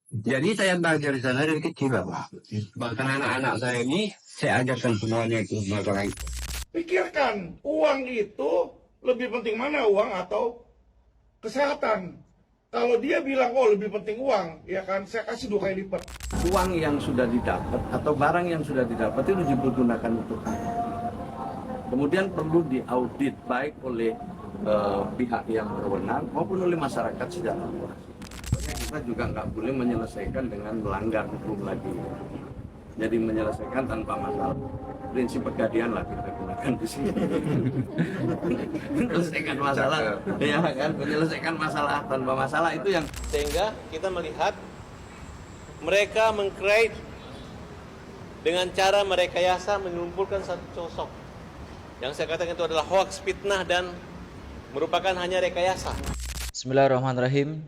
Jadi saya belajar di sana dari kecil, Bapak. Bahkan anak-anak saya ini saya ajarkan semuanya itu masalah itu. Pikirkan, uang itu lebih penting mana, uang atau kesehatan? Kalau dia bilang, oh lebih penting uang, ya kan, saya kasih 2 kali lipat. Uang yang sudah didapat atau barang yang sudah didapat itu dipergunakan untuk apa? Kemudian perlu diaudit baik oleh pihak yang berwenang maupun oleh masyarakat secara luas. Kita juga nggak boleh menyelesaikan dengan melanggar hukum lagi. Jadi menyelesaikan tanpa masalah. Prinsip pegadian lah kita gunakan di sini. Menyelesaikan masalah, ya kan? Menyelesaikan masalah tanpa masalah itu yang Sehingga kita melihat mereka mengcreate dengan cara merekayasa mengumpulkan satu sosok. Yang saya katakan itu adalah hoax, fitnah, dan merupakan hanya rekayasa. Bismillahirrahmanirrahim.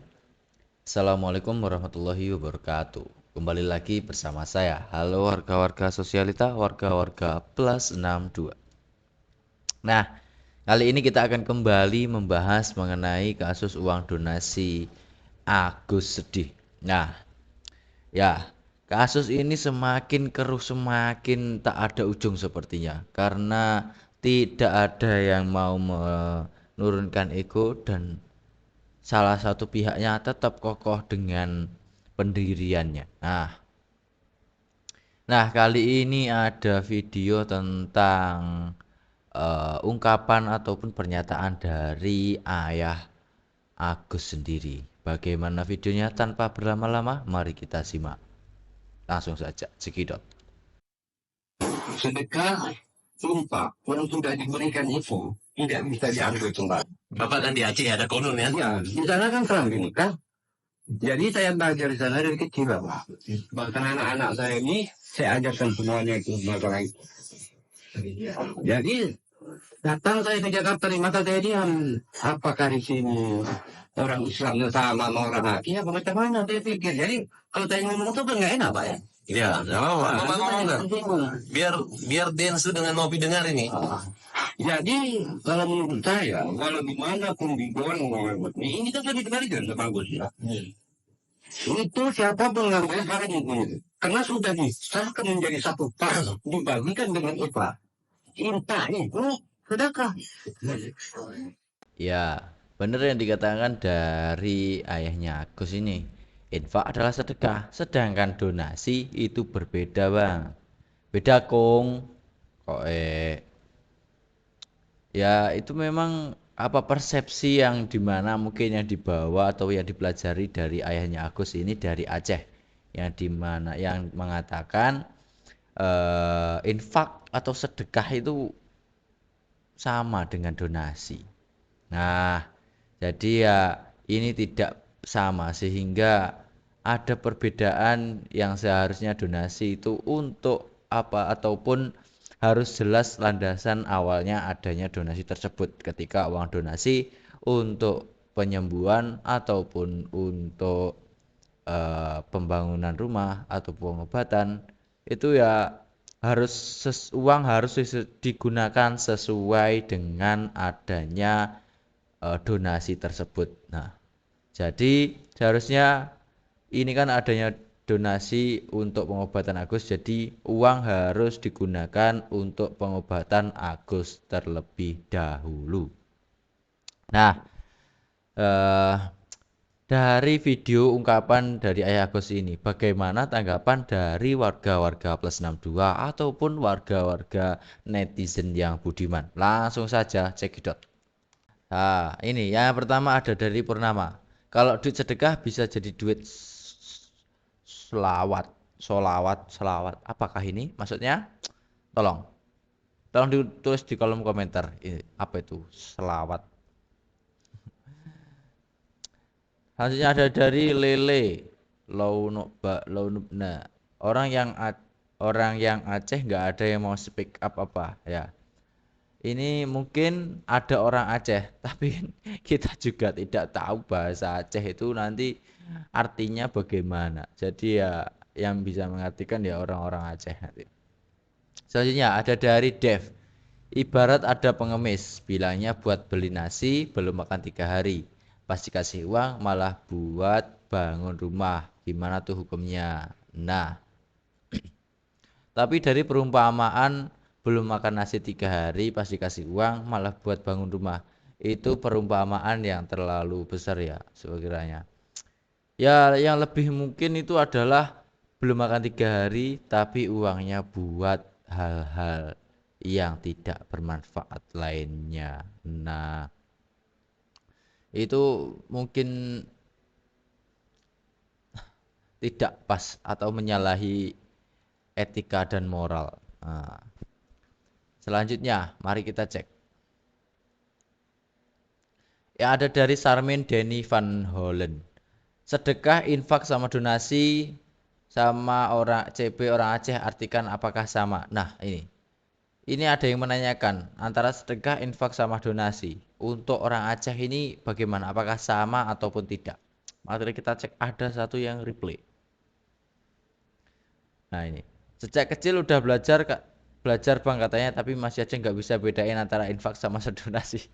Assalamualaikum warahmatullahi wabarakatuh. Kembali lagi bersama saya. Halo warga-warga sosialita, warga-warga plus 62. Nah, kali ini kita akan kembali membahas mengenai kasus uang donasi Agus Sedih. Nah, ya, kasus ini semakin keruh, semakin tak ada ujung sepertinya. Karena tidak ada yang mau menurunkan ego dan salah satu pihaknya tetap kokoh dengan pendiriannya. Nah, kali ini ada video tentang ungkapan ataupun pernyataan dari ayah Agus sendiri. Bagaimana videonya tanpa berlama-lama? Mari kita simak. Langsung saja, cekidot. Sedekah sumpah yang sudah diberikan itu tidak bisa diambil kembali. Bapak kan di Aceh ada konon ya? Ya, di sana kan perang nikah. Jadi saya belajar di sana dari kecil, Bapak. Bahkan anak-anak saya ini saya ajarkan semuanya itu masalah itu. Jadi datang saya ke Jakarta di mata saya diam. Apakah di sini orang Islamnya sama sama orang Aceh apa macam mana? Saya pikir. Jadi kalau saya ngomong itu kan nggak enak, Pak ya. Iya, Bapak ngomong kan? Biar densu dengan ngopi dengar ini. Jadi kalau menurut saya, kalau dimanapun digoreng ini kan sudah dikembalikan sama Agus ya. Itu siapa mengambil barang itu, karena sudah disahkan menjadi satu tas, dibagikan dengan infak. Infak itu sedekah. Ya, benar yang dikatakan dari ayahnya Agus ini. Infak adalah sedekah, sedangkan donasi itu berbeda, Bang. Beda, Kong. Kok ya itu memang apa persepsi yang dimana mungkin yang dibawa atau yang dipelajari dari ayahnya Agus ini dari Aceh, yang dimana yang mengatakan infak atau sedekah itu sama dengan donasi. Nah, jadi ya ini tidak sama sehingga ada perbedaan yang seharusnya donasi itu untuk apa ataupun harus jelas landasan awalnya adanya donasi tersebut. Ketika uang donasi untuk penyembuhan ataupun untuk pembangunan rumah atau pengobatan itu ya uang harus digunakan sesuai dengan adanya donasi tersebut. Nah, jadi seharusnya ini kan adanya donasi untuk pengobatan Agus, jadi uang harus digunakan untuk pengobatan Agus terlebih dahulu. Nah, dari video ungkapan dari ayah Agus ini, bagaimana tanggapan dari warga-warga plus 62 ataupun warga-warga netizen yang budiman? Langsung saja cekidot. Nah, ini yang pertama ada dari Purnama. Kalau duit sedekah bisa jadi duit solawat. Apakah ini maksudnya? Tolong ditulis di kolom komentar. Ini, apa itu selawat? Selanjutnya ada dari Lele Launubna. Orang yang Aceh nggak ada yang mau speak up apa ya. Ini mungkin ada orang Aceh, tapi kita juga tidak tahu bahasa Aceh itu nanti artinya bagaimana. Jadi ya yang bisa mengartikan ya orang-orang Aceh nanti. Selanjutnya ada dari Dev. Ibarat ada pengemis, bilangnya buat beli nasi, belum makan 3 hari. Pas dikasih uang malah buat bangun rumah. Gimana tuh hukumnya? Nah, tapi dari perumpamaan belum makan nasi 3 hari pas dikasih uang malah buat bangun rumah. Itu perumpamaan yang terlalu besar ya sekiranya. Ya yang lebih mungkin itu adalah belum makan 3 hari tapi uangnya buat hal-hal yang tidak bermanfaat lainnya. Nah, itu mungkin tidak pas atau menyalahi etika dan moral. Nah, selanjutnya, mari kita cek. Ya ada dari Sarmin Denny Van Hollen. Sedekah, infak sama donasi sama orang CB orang Aceh artikan apakah sama? Nah, ini ada yang menanyakan antara sedekah, infak sama donasi. Untuk orang Aceh ini bagaimana? Apakah sama ataupun tidak? Mari kita cek, ada satu yang reply. Nah ini, sejak kecil udah belajar bang katanya, tapi masih aja nggak bisa bedain antara infak sama sedonasi.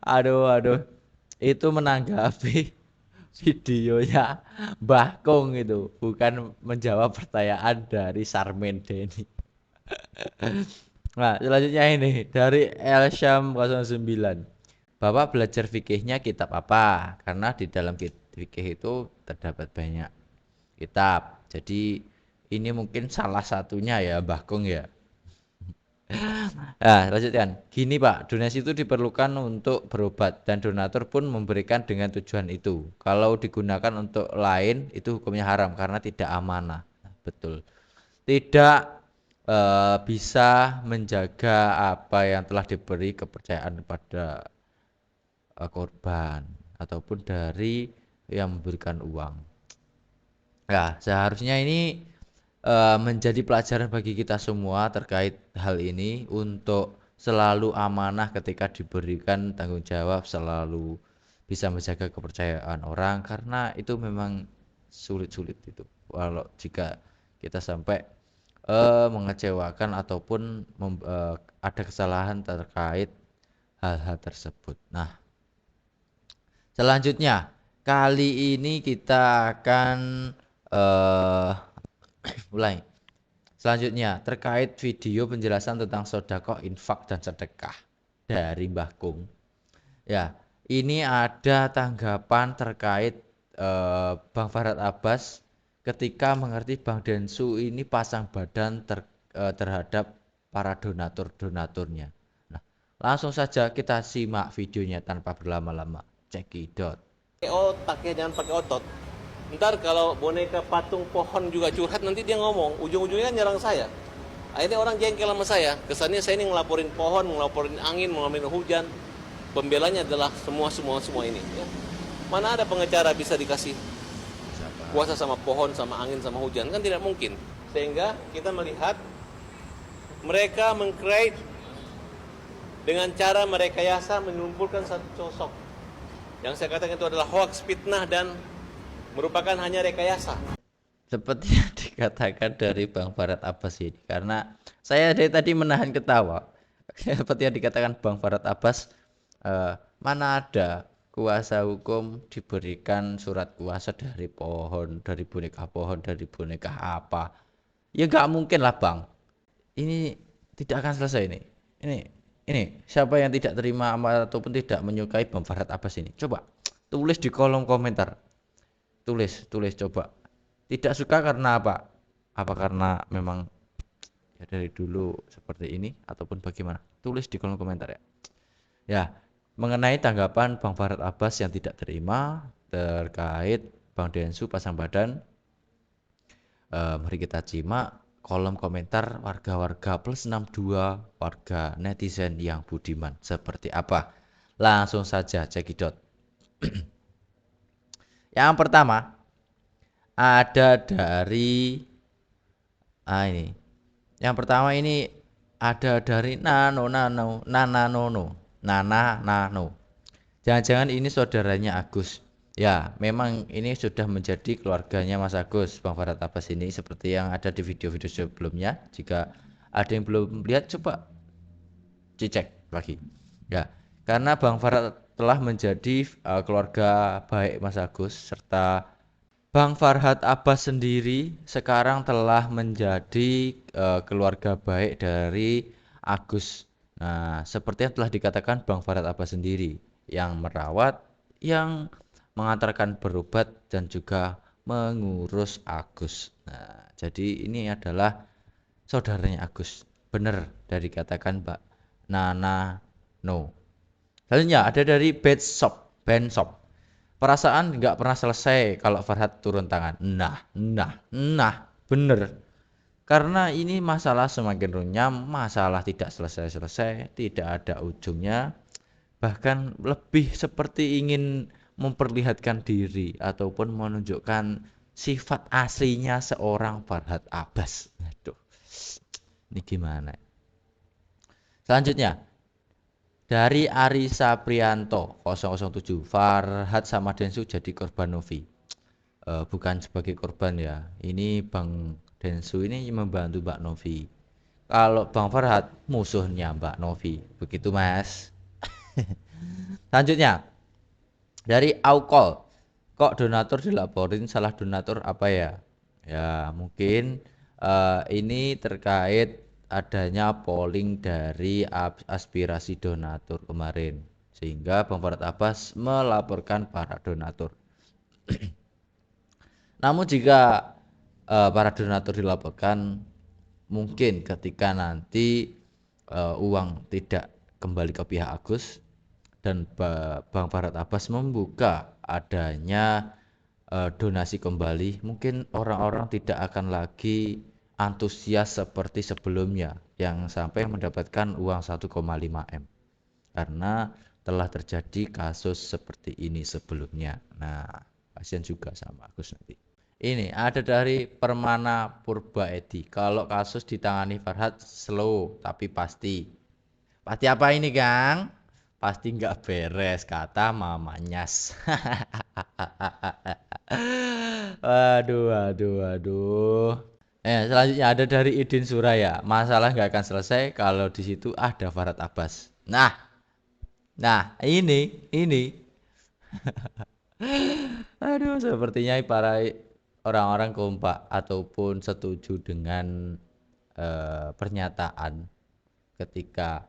Aduh, itu menanggapi videonya Mbah Kong itu, bukan menjawab pertanyaan dari Sarmen Denny. Nah, selanjutnya ini dari Elsham 09. Bapak belajar fikihnya kitab apa? Karena di dalam fikih itu terdapat banyak kitab. Jadi ini mungkin salah satunya ya Mbah Kong ya. Nah, lanjutkan. Gini Pak, donasi itu diperlukan untuk berobat dan donatur pun memberikan dengan tujuan itu. Kalau digunakan untuk lain itu hukumnya haram karena tidak amanah. Nah, betul. Tidak bisa menjaga apa yang telah diberi kepercayaan kepada korban ataupun dari yang memberikan uang. Ya, seharusnya ini menjadi pelajaran bagi kita semua terkait hal ini untuk selalu amanah ketika diberikan tanggung jawab, selalu bisa menjaga kepercayaan orang karena itu memang sulit-sulit itu. Walau jika kita sampai mengecewakan ataupun ada kesalahan terkait hal-hal tersebut. Nah, selanjutnya kali ini kita akan mulai. Selanjutnya terkait video penjelasan tentang sodako, infak dan sedekah dari Mbah Kung. Ya, ini ada tanggapan terkait Bang Farhad Abbas ketika mengerti Bang Densu ini pasang badan terhadap para donaturnya. Nah, langsung saja kita simak videonya tanpa berlama-lama. Cekidot. Otaknya jangan pakai otot. Ntar kalau boneka patung pohon juga curhat nanti dia ngomong, ujung-ujungnya nyerang saya. Akhirnya orang jengkel sama saya. Kesannya saya ini ngelaporin pohon, ngelaporin angin, ngelaporin hujan. Pembelanya adalah semua ini. Ya. Mana ada pengacara bisa dikasih kuasa sama pohon, sama angin, sama hujan? Kan tidak mungkin. Sehingga kita melihat mereka mengcreate dengan cara merekayasa mengumpulkan satu sosok. Yang saya katakan itu adalah hoax, fitnah, dan merupakan hanya rekayasa. Seperti yang dikatakan dari Bang Farhad Abbas ini, karena saya dari tadi menahan ketawa. Seperti yang dikatakan Bang Farhad Abbas, mana ada kuasa hukum diberikan surat kuasa dari pohon, dari boneka pohon, dari boneka apa? Ya nggak mungkin lah Bang. Ini tidak akan selesai ini. Ini siapa yang tidak terima ataupun tidak menyukai Bang Farhad Abbas ini? Coba tulis di kolom komentar. Tulis coba. Tidak suka karena apa? Apa karena memang ya dari dulu seperti ini ataupun bagaimana? Tulis di kolom komentar ya. Ya, mengenai tanggapan Bang Farhad Abbas yang tidak terima terkait Bang Densu pasang badan, mari kita simak kolom komentar warga-warga +62 warga netizen yang budiman seperti apa. Langsung saja cekidot. Yang pertama ada dari ini. Yang pertama ini ada dari Nana Nono. Jangan-jangan ini saudaranya Agus. Ya, memang ini sudah menjadi keluarganya Mas Agus, Bang Farhad Abbas ini seperti yang ada di video-video sebelumnya. Jika ada yang belum lihat coba dicek lagi. Ya, karena Bang Farhad telah menjadi keluarga baik Mas Agus serta Bang Farhad Abbas sendiri sekarang telah menjadi keluarga baik dari Agus. Nah, seperti yang telah dikatakan Bang Farhad Abbas sendiri, yang merawat, yang mengantarkan berobat, dan juga mengurus Agus. Nah, jadi ini adalah saudaranya Agus. Benar dari katakan Mbak Nana No. Selanjutnya ada dari Ben Shop. Perasaan nggak pernah selesai kalau Farhad turun tangan. Nah, bener. Karena ini masalah semakin runyam, masalah tidak selesai-selesai, tidak ada ujungnya. Bahkan lebih seperti ingin memperlihatkan diri ataupun menunjukkan sifat aslinya seorang Farhad Abbas. Aduh, ini gimana? Selanjutnya, dari Arisa Prianto 007, Farhad sama Densu jadi korban Novi. Bukan sebagai korban ya. Ini Bang Densu ini membantu Mbak Novi. Kalau Bang Farhad musuhnya Mbak Novi. Begitu Mas. Selanjutnya dari Aukol. Kok donatur dilaporin salah donatur apa ya? Ya mungkin ini terkait adanya polling dari aspirasi donatur kemarin, sehingga Bang Farhad Abbas melaporkan para donatur. Namun jika para donatur dilaporkan, mungkin ketika nanti uang tidak kembali ke pihak Agus dan Bang Farhad Abbas membuka adanya donasi kembali, mungkin orang-orang tidak akan lagi antusias seperti sebelumnya yang sampai mendapatkan uang 1,5 M, karena telah terjadi kasus seperti ini sebelumnya. Nah, kasihan juga sama Agus nanti. Ini ada dari Permana Purba Edi. Kalau kasus ditangani Farhad slow tapi pasti. Pasti apa ini Kang? Pasti nggak beres kata mamanyas. Aduh. Selanjutnya ada dari Idin Suraya. Masalah nggak akan selesai kalau di situ ada Farhad Abbas. Nah, ini. Aduh, sepertinya para orang-orang kompak ataupun setuju dengan pernyataan ketika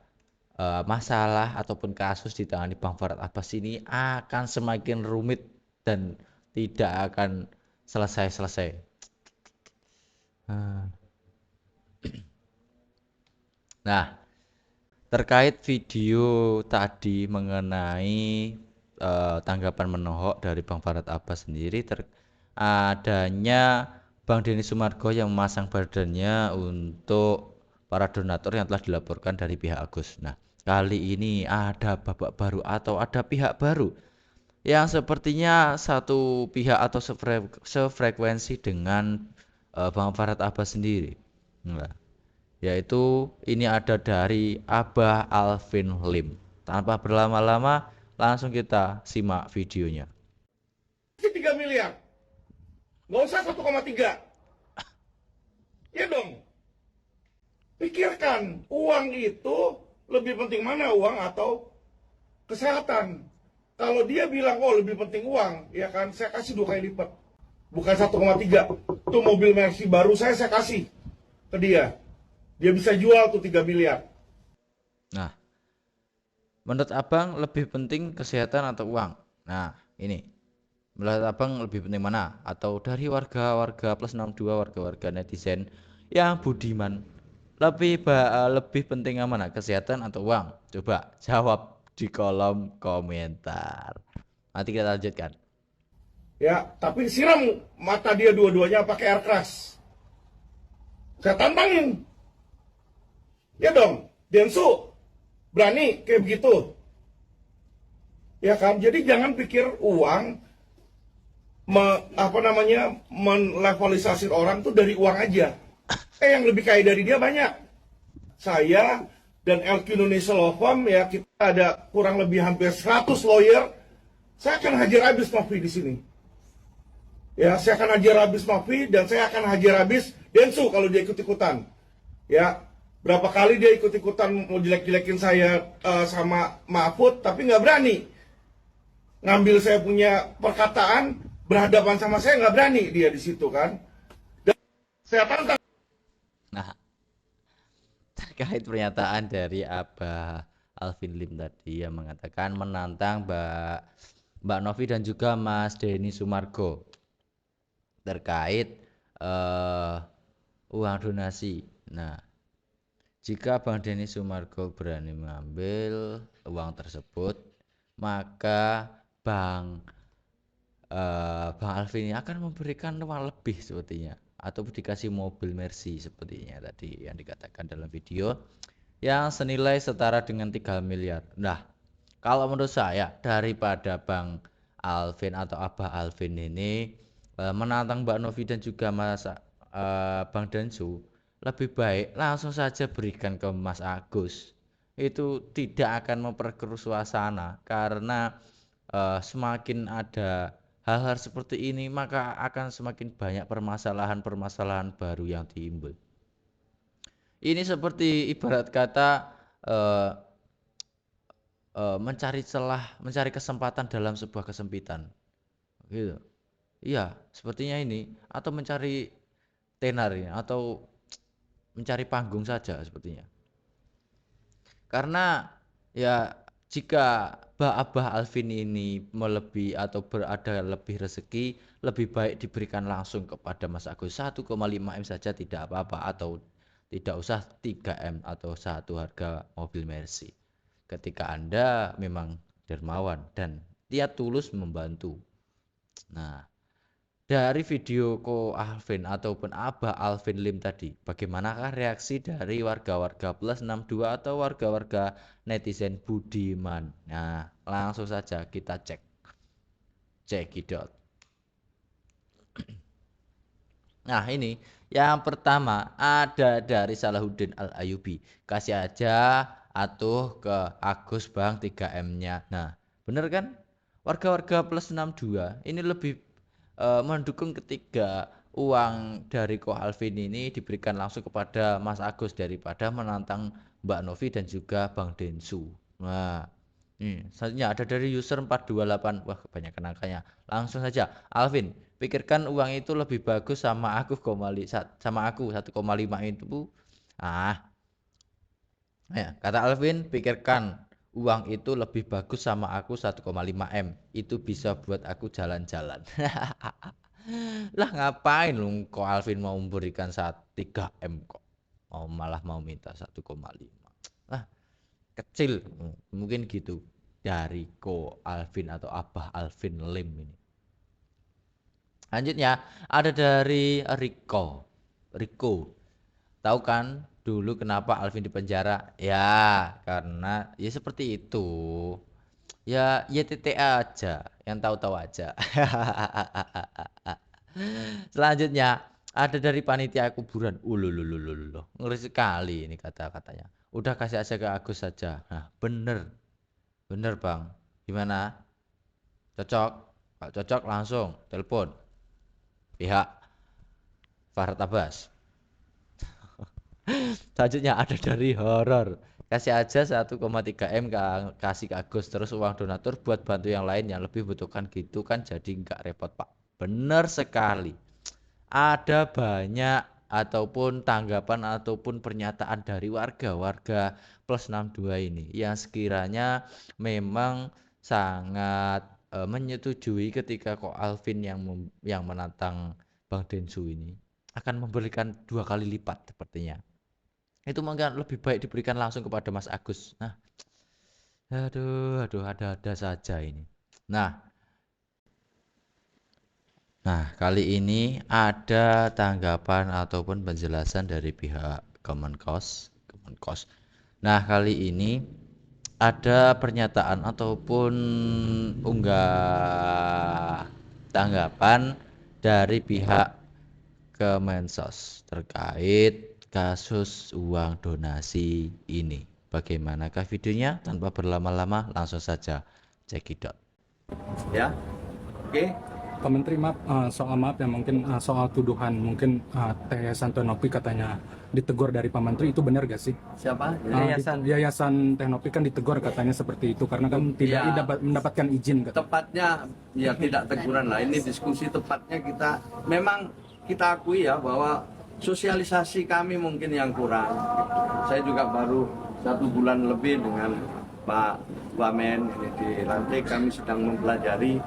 masalah ataupun kasus ditangani Bang Farhad Abbas ini akan semakin rumit dan tidak akan selesai-selesai. Nah, terkait video tadi mengenai tanggapan menohok dari Bang Farhad Abbas sendiri, adanya Bang Denny Sumargo yang memasang badannya untuk para donatur yang telah dilaporkan dari pihak Agus. Nah, kali ini ada babak baru atau ada pihak baru yang sepertinya satu pihak atau sefrekuensi dengan Bang Farhad Abbas sendiri. Nah, yaitu ini ada dari Abah Alvin Lim. Tanpa berlama-lama, langsung kita simak videonya. 3 miliar. Nggak usah 1,3. Ya dong. Pikirkan, uang itu lebih penting mana, uang atau kesehatan? Kalau dia bilang, oh lebih penting uang, ya kan, saya kasih 2 kali lipat. Bukan 1,3. Itu mobil Mercy baru saya kasih ke dia. Dia bisa jual tuh 3 miliar. Nah, menurut Abang lebih penting kesehatan atau uang? Nah, ini. Menurut Abang lebih penting mana? Atau dari warga-warga plus 62, warga-warga netizen yang budiman, lebih penting yang mana? Kesehatan atau uang? Coba jawab di kolom komentar. Nanti kita lanjutkan. Ya, tapi siram mata dia dua-duanya pakai air keras. Saya tantangin. Ya dong, Densu berani kayak begitu. Ya kan, jadi jangan pikir uang melevelisasi orang tuh dari uang aja. Yang lebih kaya dari dia banyak. Saya dan LQ Indonesia Law Firm, ya kita ada kurang lebih hampir 100 lawyer. Saya akan hajar habis Novi di sini. Ya, saya akan hajar habis Novi dan saya akan hajar habis Densu kalau dia ikut-ikutan. Ya, berapa kali dia ikut-ikutan mau jelek-jelekin saya sama Mahfud, tapi nggak berani ngambil saya punya perkataan, berhadapan sama saya, nggak berani dia di situ kan. Dan saya tantang. Nah, terkait pernyataan dari Abah Alvin Lim tadi yang mengatakan menantang Mbak Novi dan juga Mas Denny Sumargo terkait uang donasi. Nah, jika Bang Denny Sumargo berani mengambil uang tersebut, maka Bang Alvin ini akan memberikan uang lebih sepertinya, atau dikasih mobil Mercy sepertinya tadi yang dikatakan dalam video yang senilai setara dengan 3 miliar. Nah, kalau menurut saya daripada Bang Alvin atau Abah Alvin ini menantang Mbak Novi dan juga Bang Densu, lebih baik langsung saja berikan ke Mas Agus. Itu tidak akan memperkeruh suasana, karena semakin ada hal-hal seperti ini maka akan semakin banyak permasalahan-permasalahan baru yang timbul. Ini seperti ibarat kata mencari celah, mencari kesempatan dalam sebuah kesempitan, gitu. Iya, sepertinya ini, atau mencari tenar ini, atau mencari panggung saja sepertinya. Karena ya jika Abah Alvin ini melebihi atau berada lebih rezeki, lebih baik diberikan langsung kepada Mas Agus. 1,5 M saja tidak apa-apa, atau tidak usah 3 M atau satu harga mobil Mercy. Ketika Anda memang dermawan dan dia tulus membantu. Nah, dari video Ko Alvin ataupun Abah Alvin Lim tadi, bagaimanakah reaksi dari warga-warga plus 62 atau warga-warga netizen budiman? Nah, langsung saja kita cekidot. Nah, ini yang pertama ada dari Salahuddin Al-Ayubi. Kasih aja atuh ke Agus Bang 3M-nya. Nah, bener kan? Warga-warga plus 62 ini lebih mendukung ketika uang dari Ko Alvin ini diberikan langsung kepada Mas Agus daripada menantang Mbak Novi dan juga Bang Densu. Nah, ini selanjutnya ada dari user 428. Wah, kebanyakan angkanya. Langsung saja, Alvin, pikirkan uang itu lebih bagus sama aku 1,5 itu. Ya, kata Alvin, pikirkan uang itu lebih bagus sama aku 1,5 M. Itu bisa buat aku jalan-jalan. Lah ngapain lu kok Alvin mau memberikan 3 M kok? Malah mau minta 1,5. Lah kecil. Mungkin gitu dari Ko Alvin atau Abah Alvin Lim ini. Lanjutnya ada dari Riko. Tahu kan dulu kenapa Alvin dipenjara? Ya, karena ya seperti itu. Ya, YTTA aja, yang tahu-tahu aja. Selanjutnya ada dari panitia kuburan. Ngeri sekali ini kata-katanya. Udah kasih aja ke Agus saja. Nah, bener Bang. Gimana? Cocok? Kalau cocok langsung telepon pihak Farhad Abbas. Selanjutnya ada dari horor. Kasih aja 1,3 M kasih ke Agus, terus uang donatur buat bantu yang lain yang lebih butuhkan gitu kan, jadi nggak repot Pak. Bener sekali. Ada banyak ataupun tanggapan ataupun pernyataan dari warga plus 62 ini yang sekiranya memang sangat menyetujui ketika Ko Alvin yang menantang Bang Densu ini akan memberikan 2 kali lipat sepertinya. Itu mungkin lebih baik diberikan langsung kepada Mas Agus. Nah, aduh, ada saja ini. Nah, kali ini ada tanggapan ataupun penjelasan dari pihak Kemenkos. Nah, kali ini ada pernyataan ataupun unggah tanggapan dari pihak Kemensos terkait kasus uang donasi ini. Bagaimanakah videonya? Tanpa berlama-lama langsung saja cekidot. Ya, oke. Pak Menteri, maaf ya, mungkin soal tuduhan mungkin Yayasan Tenopi katanya ditegur dari Pak Menteri, itu benar gak sih? Siapa? Yayasan Tenopi kan ditegur katanya seperti itu karena kan tidak mendapatkan izin. Tepatnya ya tidak teguran lah, ini diskusi tepatnya kita akui ya bahwa sosialisasi kami mungkin yang kurang. Saya juga baru 1 bulan lebih dengan Pak Wamen ini dilantik, kami sedang mempelajari.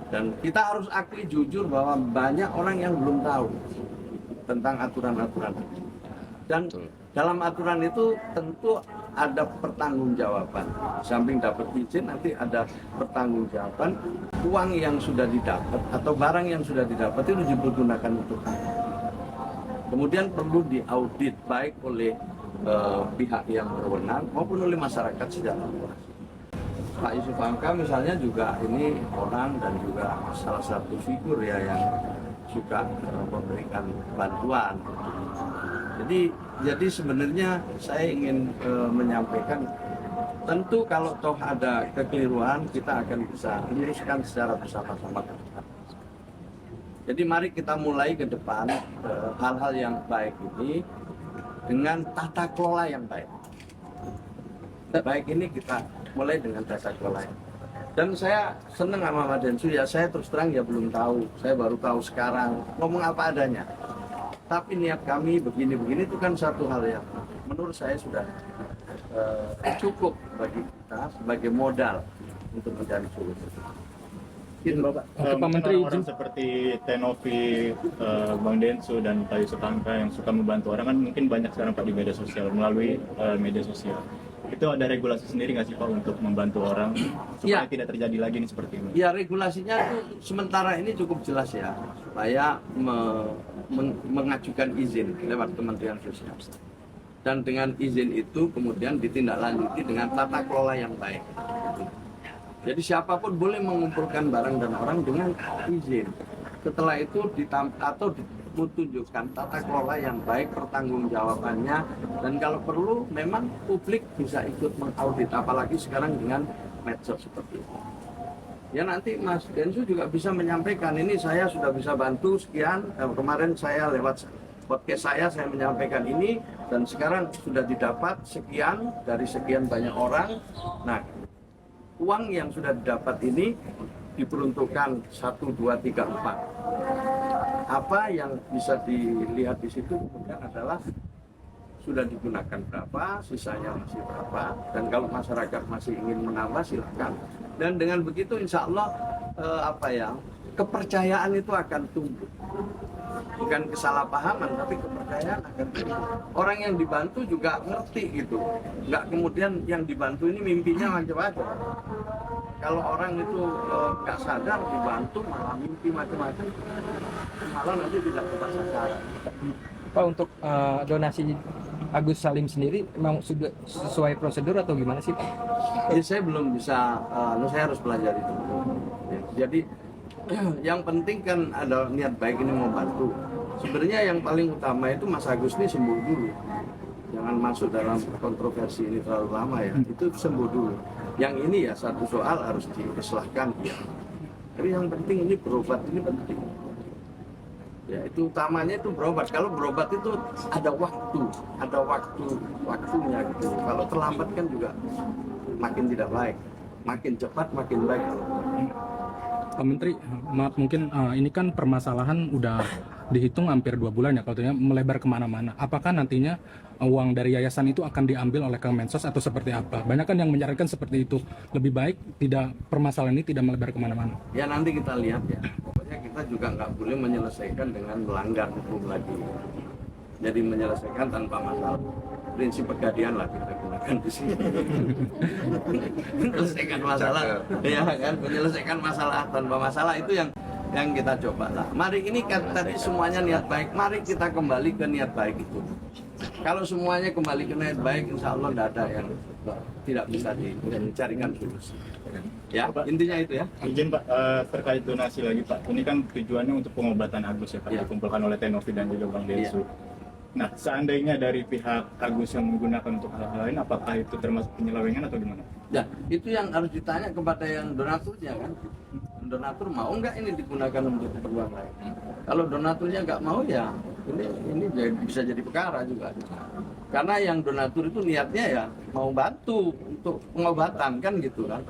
Dan kita harus akui jujur bahwa banyak orang yang belum tahu tentang aturan-aturan. Dan dalam aturan itu tentu ada pertanggungjawaban. Samping dapat izin, nanti ada pertanggungjawaban. Uang yang sudah didapat atau barang yang sudah didapat itu dipergunakan untuk apa. Kemudian perlu diaudit baik oleh pihak yang berwenang maupun oleh masyarakat secara luas. Pak Yusuf Hamka misalnya juga ini orang dan juga salah satu figur ya yang suka memberikan bantuan. Jadi sebenarnya saya ingin menyampaikan, tentu kalau toh ada kekeliruan kita akan bisa luruskan secara bersama-sama. Jadi mari kita mulai ke depan hal-hal yang baik ini dengan tata kelola yang baik. Baik ini kita mulai dengan tata kelola. Dan saya senang sama Pak Densu ya, saya terus terang ya belum tahu, saya baru tahu sekarang, ngomong apa adanya. Tapi niat kami begini-begini itu kan satu hal yang menurut saya sudah cukup bagi kita sebagai modal untuk mencari solusi. Pak Menteri, orang seperti Tenopi, Bang Densu dan Pak Yusuf Hamka yang suka membantu orang kan mungkin banyak sekarang Pak di media sosial, melalui media sosial. Itu ada regulasi sendiri nggak sih Pak untuk membantu orang supaya tidak terjadi lagi nih seperti ini? Ya regulasinya itu sementara ini cukup jelas ya, supaya mengajukan izin lewat Kementerian Sosial. Dan dengan izin itu kemudian ditindaklanjuti dengan tata kelola yang baik. Jadi siapapun boleh mengumpulkan barang dan orang dengan izin. Setelah itu ditunjukkan tata kelola yang baik, pertanggungjawabannya, dan kalau perlu memang publik bisa ikut mengaudit, apalagi sekarang dengan medsos seperti itu. Ya nanti Mas Densu juga bisa menyampaikan, ini saya sudah bisa bantu sekian, kemarin saya lewat podcast saya menyampaikan ini, dan sekarang sudah didapat sekian dari sekian banyak orang. Nah, uang yang sudah didapat ini diperuntukkan 1, 2, 3, 4. Apa yang bisa dilihat di situ kemudian adalah sudah digunakan berapa, sisanya masih berapa, dan kalau masyarakat masih ingin menambah silakan. Dan dengan begitu insya Allah kepercayaan itu akan tumbuh. Bukan kesalahpahaman, tapi kepercayaan akan tumbuh. Orang yang dibantu juga ngerti gitu. Nggak kemudian yang dibantu ini mimpinya macam-macam. Kalau orang itu nggak sadar dibantu malah mimpi macam-macam, malah nanti tidak tepat sasaran. Pak, untuk donasi Agus Salim sendiri memang sudah sesuai prosedur atau gimana sih Pak? Ya, saya belum bisa, saya harus pelajari dulu. Ya, jadi yang penting kan ada niat baik ini mau bantu. Sebenarnya yang paling utama itu Mas Agus ini sembuh dulu. Jangan masuk dalam kontroversi ini terlalu lama ya. Itu sembuh dulu. Yang ini ya satu soal harus diislahkan ya. Tapi yang penting ini berobat ini penting. Ya itu utamanya itu berobat. Kalau berobat itu ada waktunya gitu. Kalau terlambat kan juga makin tidak baik. Makin cepat makin baik. Pak Menteri, maaf mungkin ini kan permasalahan udah dihitung hampir 2 bulan ya, kalau melebar kemana-mana. Apakah nantinya uang dari yayasan itu akan diambil oleh Kemensos atau seperti apa? Banyak kan yang menyarankan seperti itu. Lebih baik permasalahan ini tidak melebar kemana-mana. Ya nanti kita lihat ya. Pokoknya kita juga nggak boleh menyelesaikan dengan melanggar hukum lagi. Jadi menyelesaikan tanpa masalah. Prinsip pegadian lah kita gunakan di sini. Menyelesaikan masalah, ya kan? Menyelesaikan masalah tanpa masalah itu yang kita coba lah. Mari ini kan tadi semuanya niat baik. Mari kita kembali ke niat baik itu. Kalau semuanya kembali ke niat baik, insya Allah tidak ada yang tidak bisa dicarikan solusi. Ya, intinya itu ya. Izin Pak, terkait donasi lagi Pak. Ini kan tujuannya untuk pengobatan Agus ya Pak, dikumpulkan oleh Tenopi dan juga Bang Densu. Nah, seandainya dari pihak Agus yang menggunakan untuk hal-hal lain, apakah itu termasuk penyelewengan atau gimana? Ya, itu yang harus ditanya kepada yang donaturnya kan. donatur mau nggak ini digunakan untuk keperluan lain. Kalau donaturnya nggak mau ya ini bisa jadi perkara juga. Karena yang donatur itu niatnya ya mau bantu untuk pengobatan kan gitu kan.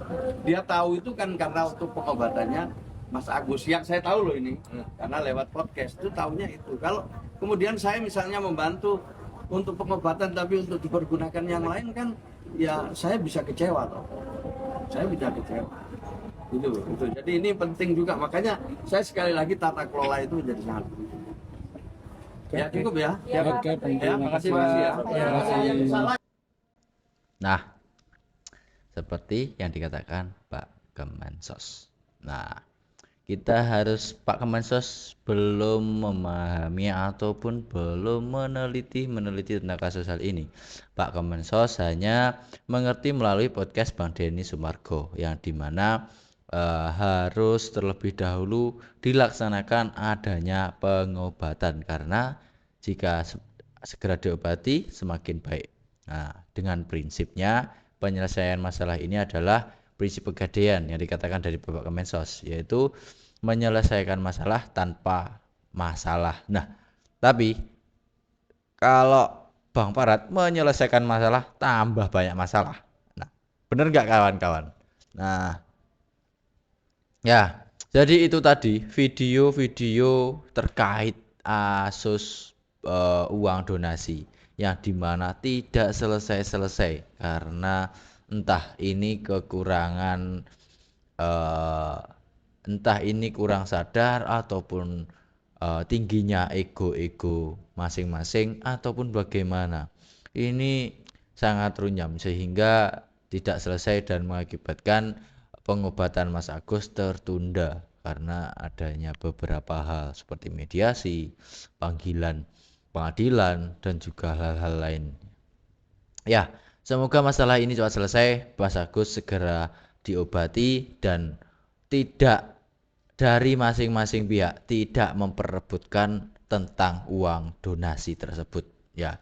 Dia tahu itu kan karena untuk pengobatannya Mas Agus, yang saya tahu loh ini karena lewat podcast itu tahunya itu. Kalau kemudian saya misalnya membantu untuk pengobatan tapi untuk dipergunakan yang lain kan ya saya bisa kecewa loh. Saya bisa kecewa. Itu. Jadi ini penting juga, makanya saya sekali lagi tata kelola itu menjadi sangat penting. Ya cukup ya. Oke, Ya, makasih Pak. Ya. Nah, seperti yang dikatakan Pak Kemensos. Nah, kita harus Pak Kemensos belum memahami ataupun belum meneliti tentang kasus hal ini. Pak Kemensos hanya mengerti melalui podcast Bang Denny Sumargo yang dimana harus terlebih dahulu dilaksanakan adanya pengobatan karena jika segera diobati semakin baik. Nah, dengan prinsipnya penyelesaian masalah ini adalah prinsip pegadaian yang dikatakan dari Bapak Kemensos, yaitu menyelesaikan masalah tanpa masalah. Nah, tapi kalau Bang Parat menyelesaikan masalah tambah banyak masalah. Nah, bener nggak kawan-kawan? Nah, ya, jadi itu tadi video-video terkait kasus uang donasi yang dimana tidak selesai-selesai karena entah ini kekurangan entah ini kurang sadar ataupun tingginya ego-ego masing-masing ataupun bagaimana. Ini sangat runyam sehingga tidak selesai dan mengakibatkan pengobatan Mas Agus tertunda karena adanya beberapa hal seperti mediasi, panggilan pengadilan dan juga hal-hal lain. Ya, semoga masalah ini cepat selesai, Mas Agus segera diobati dan tidak dari masing-masing pihak tidak memperebutkan tentang uang donasi tersebut. Ya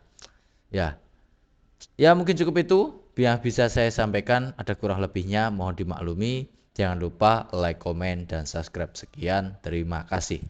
mungkin cukup itu yang bisa saya sampaikan. Ada kurang lebihnya mohon dimaklumi. Jangan lupa like, komen, dan subscribe. Sekian, terima kasih.